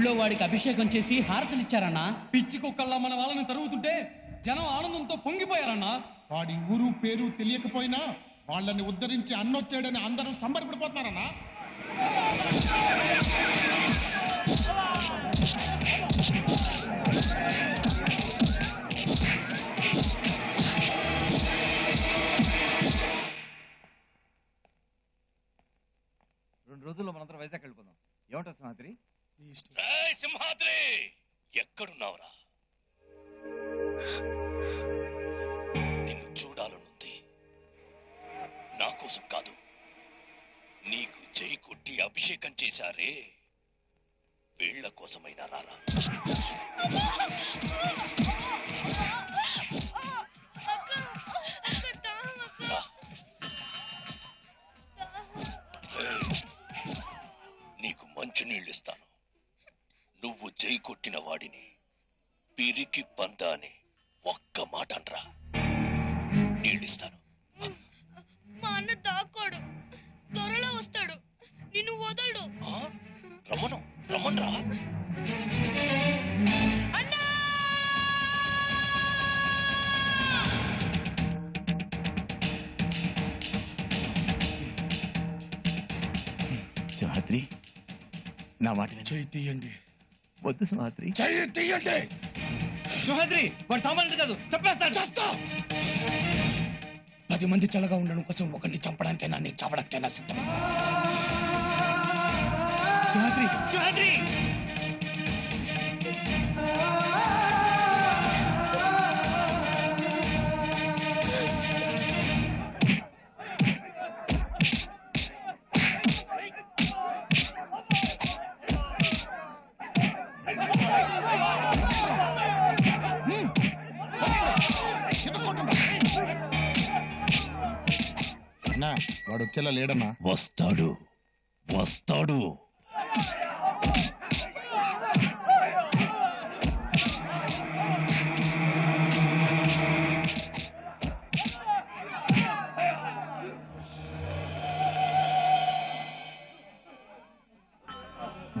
ఊళ్ళో వాడికి అభిషేకం చేసి హారతనిచ్చారన్నా. పిచ్చి కుక్కల్లా మన వాళ్ళని తరుగుతుంటే జనం ఆనందంతో పొంగిపోయారన్నా. వాడి ఊరు పేరు తెలియకపోయినా వాళ్ళని ఉద్ధరించి అన్నొచ్చాడని అందరూ సంబరపడిపోతున్నారన్నా. రెండు రోజుల్లో మనందరం వైజాగ్ వెళ్ళిపోదాం. ఏమంటారు సింహాద్రి? సింహాద్రి ఎక్కడున్నావురా? నిన్ను చూడాలనుంది. నా కోసం కాదు, నీకు జై కొట్టి అభిషేకం చేశారే వీళ్ల కోసమైనా రారా. నీకు మంచి నీళ్ళు ఇస్తాను. నువ్వు జై కొట్టిన వాడిని పిరికి పంద అని ఒక్క మాట అనరా, నీళ్ళిస్తాను. మా అన్న దాక్కోడు, త్వరలో వస్తాడు, నిన్ను వదలడు. రమ్మన్రా. సింహాద్రి, నా మాట చెయ్యి తీయండి. వద్దు సింహాద్రి. చెయ్యి తీయండి. సింహాద్రి, వాడు సామాన్యుడు కాదు, చంపేస్తాడు. చేస్తా. 10 మంది చల్లగా ఉండడం కోసం ఒకరిని చంపడానికైనా నీ చంపడానికైనా సిద్ధం. సింహాద్రి, సింహాద్రి! వాడు వచ్చేలా లేడన్నా. వస్తాడు.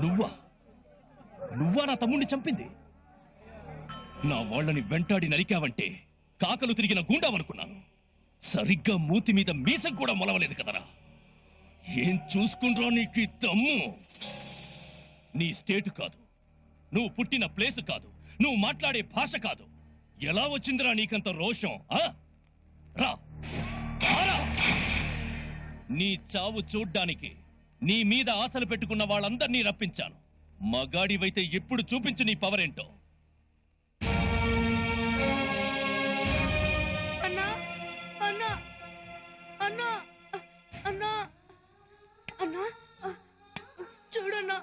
నువ్వా నా తమ్ముణ్ణి చంపింది? నా వాళ్ళని వెంటాడి నరికావంటే కాకలు తిరిగిన గుండావనుకున్నాను. సరిగ్గా మూతి మీద మీసం కూడా మొలవలేదు కదరా. ఏం చూసుకుండ్రో నీకు దమ్ము? నీ స్టేటు కాదు, నువ్వు పుట్టిన ప్లేసు కాదు, నువ్వు మాట్లాడే భాష కాదు. ఎలా వచ్చిందిరా నీకంత రోషం? రా, నీ చావు చూడ్డానికి నీ మీద ఆశలు పెట్టుకున్న వాళ్ళందరినీ రప్పించాను. మగాడివైతే ఎప్పుడు చూపించు నీ పవర్ ఏంటో. చూడన్నా,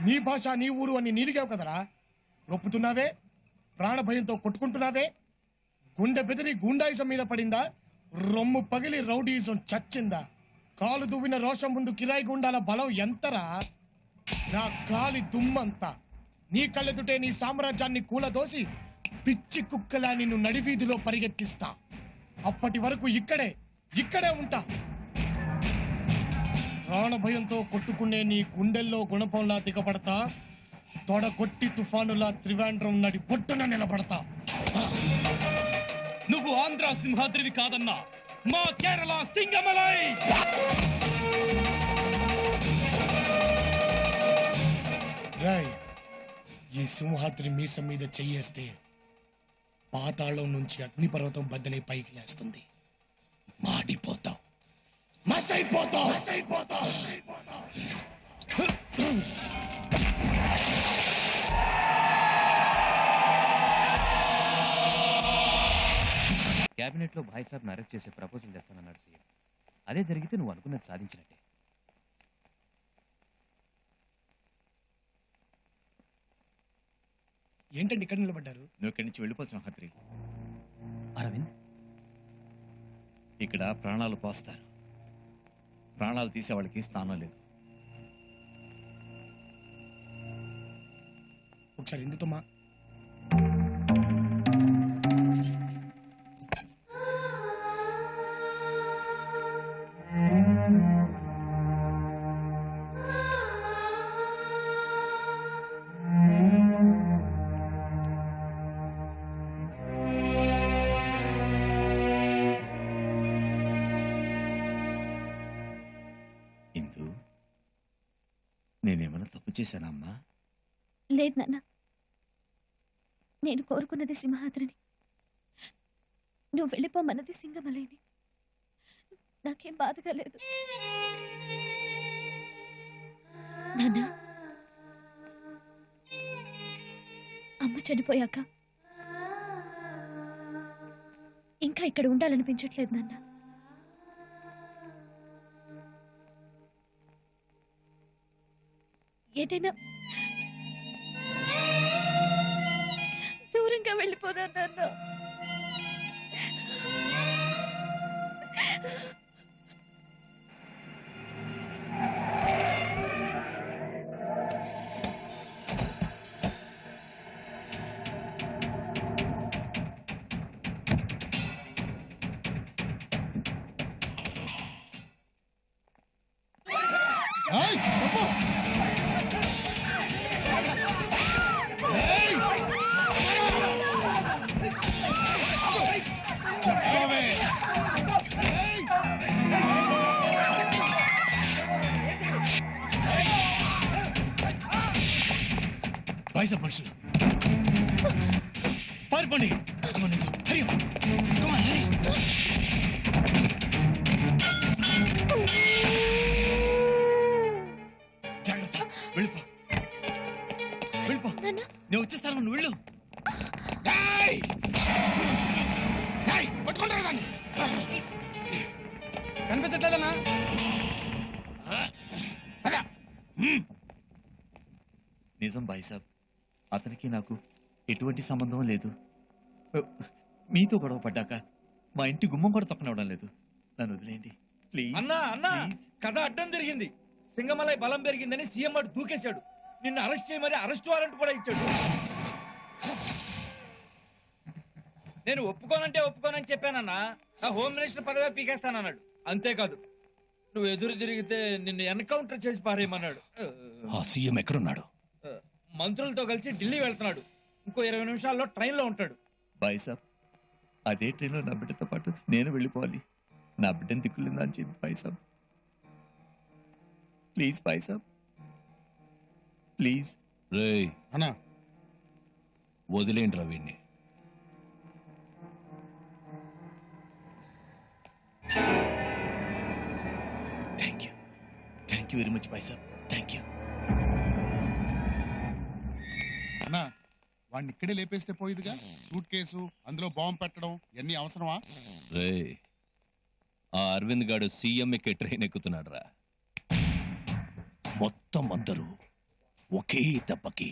నీ భాష నీ ఊరు అని నీలిగావు కదరా. రొప్పుతున్నావే, ప్రాణభయంతో కొట్టుకుంటున్నావే. గుండె బెదిరి గుండాయిజం మీద పడిందా, రొమ్ము పగిలి రౌడీయిజం చచ్చిందా? కాలు దువ్విన రోషం ముందు కిరాయి గుండాల బలం ఎంతరా? నా గాలి దుమ్మంతా. నీ కళ్ళెదుటే నీ సామ్రాజ్యాన్ని కూలదోసి పిచ్చి కుక్కలా నిన్ను నడివీధిలో పరిగెత్తిస్తా. అప్పటి వరకు ఇక్కడే ఉంటా. ప్రాణభయంతో కొట్టుకునే నీ గుండెల్లో గుణపంలా దిగబడతా. తొడగొట్టి తుఫానులా త్రివేంద్రం నడి పొట్టున నిలబడతా. నువ్వు ఆంధ్ర సింహాద్రివి కాదన్నా, మా కేరళ సింగమలై. రాయ్, ఈ సింహాద్రి మీసం మీద చెయ్యేస్తే పాతాళం నుంచి అగ్నిపర్వతం బద్దలై పైకి లేస్తుంది. మాడిపోతావు, మసైపోతావు. క్యాబినెట్ లో భాయ్ సాబ్ అరెస్ట్ చేసే ప్రపోజల్ చేస్తానన్నాడు సీఎం. అదే జరిగితే నువ్వు అనుకున్నది సాధించినట్టే. ఏంటండి ఇక్కడ నిలబడ్డారు? నువ్వు ఇక్కడి నుంచి వెళ్ళిపోవచ్చు హత్రి. అరవింద్, ఇక్కడ ప్రాణాలు పోస్తారు, ప్రాణాలు తీసే వాళ్ళకి స్థానం లేదు. ఒకసారి ఎందుకమ్మా? ఇందు, నేనేమైనా తప్పు చేశానా అమ్మా? లేదు నాన్న, నేను కోరుకున్నది సింహాద్రిని, నువ్వు వెళ్ళిపోమన్నది సింగమలైని. నాకేం బాధగా లేదు నాన్న. అమ్మ చనిపోయాక ఇంకా ఇక్కడ ఉండాలనిపించట్లేదు నాన్న. ఏదైనా దూరంగా వెళ్ళిపోదా నాన్న. ఏయ్, తప్పు. ఏయ్! చెప్పవే. ఏయ్! బాయ్స్ మనుషులు పారిపోండి. హరి, హరి. జాగ్రత్త, వెళ్ళిపో. నేను వచ్చేస్తాను, నువ్వు వెళ్ళు. ఏయ్! ఏయ్, పట్టుకోండిరా దాన్ని. కనిపించట్లేదన్నా? నిజం బాయ్ సాబ్, అతనికి నాకు ఎటువంటి సంబంధం లేదు. మీతో గొడవ పడ్డాక మా ఇంటి గుమ్మం కూడా తొక్కనవడం లేదు. నన్ను వదిలేయండి ప్లీజ్. అన్నా కథ అడ్డం తిరిగింది. సింగమలై బలం పెరిగిందని సీఎం వాడు దూకేశాడు. నిన్ను అరెస్ట్ చేయమని అరెస్ట్ వారెంట్ కూడా ఇచ్చాడు. నేను ఒప్పుకోనని చెప్పానన్నా. నా హోమ్ మినిస్టర్ పదవి పీకేస్తానన్నాడు. అంతేకాదు, నువ్వు ఎదురు తిరిగితే నిన్ను ఎన్కౌంటర్ చేసి పారేయమన్నాడు. ఆ సీఎం ఎక్కడున్నాడు? మంత్రులతో కలిసి ఢిల్లీ వెళ్తున్నాడు. ఇంకో 20 నిమిషాల్లో ట్రైన్లో ఉంటాడు. బాయ్ సాబ్, అదే ట్రైన్లో నా బిడ్డతో పాటు నేను వెళ్ళిపోవాలి. నా బిడ్డను దిక్కులేదా అని చెప్పి బాయ్ సాబ్, ప్లీజ్ బాయ్ సాబ్, ప్లీజ్. రేయ్, అన్నా, వదిలేంట్రా వీణ్ణి. థ్యాంక్ యూ వెరీ మచ్ బాయ్ సాబ్, థ్యాంక్ యూ. అన్నా, వాడిని ఇక్కడే లేపేస్తే పోయిదిగా. సూట్ కేసు, అందులో బాంబు పెట్టడం ఇవన్నీ అవసరమా? రేయ్, ఆ అరవింద్ గాడు సీఎం ఎక్కే ట్రైన్ ఎక్కుతున్నాడు రా. మొత్తం అందరూ ఒకే దెబ్బకి